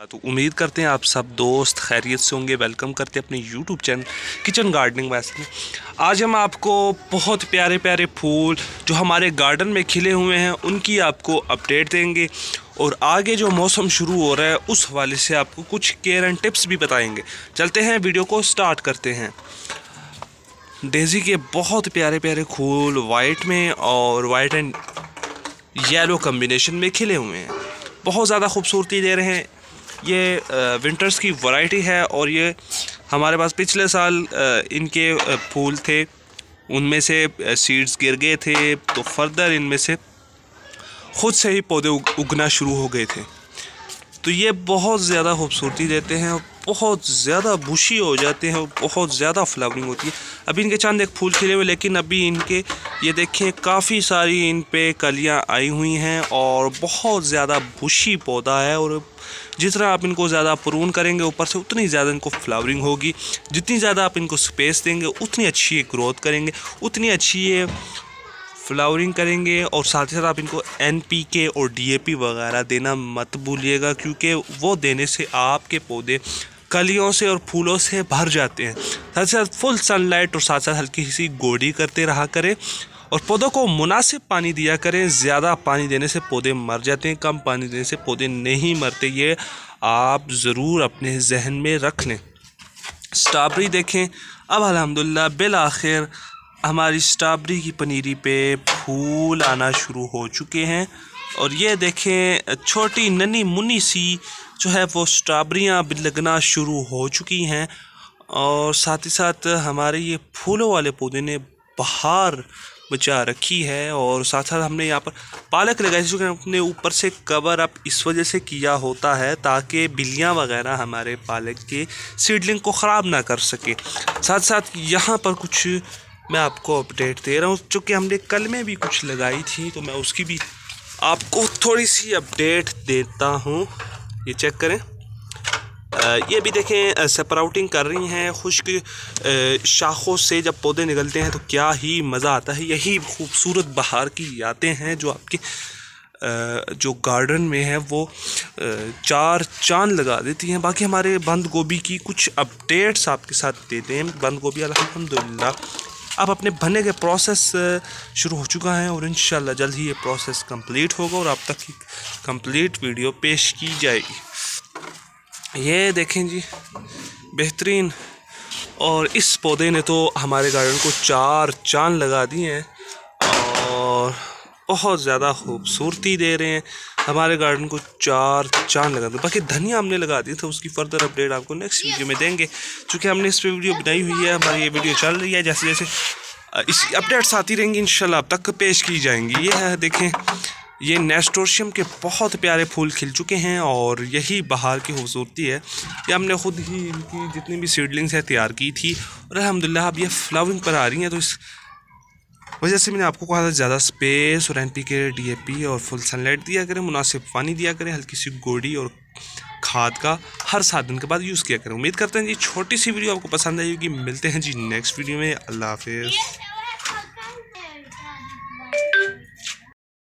तो उम्मीद करते हैं आप सब दोस्त खैरियत से होंगे। वेलकम करते हैं अपने यूट्यूब चैनल किचन गार्डनिंग वैसे में। आज हम आपको बहुत प्यारे प्यारे फूल जो हमारे गार्डन में खिले हुए हैं उनकी आपको अपडेट देंगे और आगे जो मौसम शुरू हो रहा है उस हवाले से आपको कुछ केयर एंड टिप्स भी बताएंगे। चलते हैं, वीडियो को स्टार्ट करते हैं। डेज़ी के बहुत प्यारे प्यारे फूल वाइट में और वाइट एंड येलो कम्बिनेशन में खिले हुए हैं, बहुत ज़्यादा खूबसूरती दे रहे हैं। ये विंटर्स की वैरायटी है और ये हमारे पास पिछले साल इनके फूल थे, उनमें से सीड्स गिर गए थे तो फर्दर इनमें से ख़ुद से ही पौधे उगना शुरू हो गए थे। तो ये बहुत ज़्यादा खूबसूरती देते हैं और बहुत ज़्यादा बुशी हो जाते हैं और बहुत ज़्यादा फ्लावरिंग होती है। अभी इनके चंद एक फूल खिले हुए, लेकिन अभी इनके ये देखें काफ़ी सारी इन पे कलियां आई हुई हैं और बहुत ज़्यादा बुशी पौधा है। और जितना आप इनको ज़्यादा प्रून करेंगे ऊपर से उतनी ज़्यादा इनको फ्लावरिंग होगी। जितनी ज़्यादा आप इनको स्पेस देंगे उतनी अच्छी ये ग्रोथ करेंगे, उतनी अच्छी ये फ्लावरिंग करेंगे। और साथ ही साथ आप इनको NPK और DAP वगैरह देना मत भूलिएगा, क्योंकि वो देने से आपके पौधे कलियों से और फूलों से भर जाते हैं। साथ ही साथ फुल सनलाइट और साथ साथ हल्की सी गोडी करते रहा करें और पौधों को मुनासिब पानी दिया करें। ज़्यादा पानी देने से पौधे मर जाते हैं, कम पानी देने से पौधे नहीं मरते। ये आप ज़रूर अपने जहन में रख लें। स्ट्रॉबेरी देखें, अब अल्हम्दुलिल्लाह बिल आखिर हमारी स्ट्रॉबेरी की पनीरी पे फूल आना शुरू हो चुके हैं। और ये देखें छोटी नन्ही मुन्नी सी जो है वो स्ट्रॉबेरियाँ भी लगना शुरू हो चुकी हैं। और साथ ही साथ हमारे ये फूलों वाले पौधे ने बहार बचा रखी है। और साथ साथ हमने यहाँ पर पालक लगाई, जो अपने ऊपर से कवर अप इस वजह से किया होता है ताकि बिल्लियाँ वगैरह हमारे पालक के सीडलिंग को ख़राब ना कर सके। साथ साथ यहाँ पर कुछ मैं आपको अपडेट दे रहा हूँ, चूँकि हमने कल में भी कुछ लगाई थी तो मैं उसकी भी आपको थोड़ी सी अपडेट देता हूँ। ये चेक करें, ये भी देखें स्प्राउटिंग कर रही हैं। खुश्क शाखों से जब पौधे निकलते हैं तो क्या ही मज़ा आता है। यही खूबसूरत बहार की यादें हैं जो आपके जो गार्डन में है वो चार चांद लगा देती हैं। बाकी हमारे बंद गोभी की कुछ अपडेट्स आपके साथ देते हैं। बंद गोभी अल्हम्दुलिल्लाह अब अपने बनने के प्रोसेस शुरू हो चुका है और इंशाल्लाह जल्द ही ये प्रोसेस कंप्लीट होगा और आप तक की कंप्लीट वीडियो पेश की जाएगी। ये देखें जी, बेहतरीन। और इस पौधे ने तो हमारे गार्डन को चार चांद लगा दिए हैं और बहुत ज़्यादा खूबसूरती दे रहे हैं। हमारे गार्डन को चार चांद लगा दो। बाकी धनिया हमने लगा दी था, उसकी फर्दर अपडेट आपको नेक्स्ट वीडियो में देंगे, क्योंकि हमने इस पर वीडियो बनाई हुई है। हमारी ये वीडियो चल रही है, जैसे जैसे इसकी अपडेट्स आती रहेंगी इंशाल्लाह आप तक पेश की जाएंगी। ये है देखें, ये नेस्टोशियम के बहुत प्यारे फूल खिल चुके हैं और यही बहार की खूबसूरती है। ये हमने ख़ुद ही इनकी जितनी भी सीडलिंग्स है तैयार की थी और अल्हम्दुलिल्लाह अब ये फ्लावरिंग पर आ रही हैं। तो इस वजह से मैंने आपको कहा था ज़्यादा स्पेस और NPK DAP और फुल सनलाइट दिया करें, मुनासिब पानी दिया करें, हल्की सी गोडी और खाद का हर 7 दिन के बाद यूज़ किया करें। उम्मीद करते हैं जी छोटी सी वीडियो आपको पसंद आई होगी। मिलते हैं जी नेक्स्ट वीडियो में। अल्लाह हाफिज़।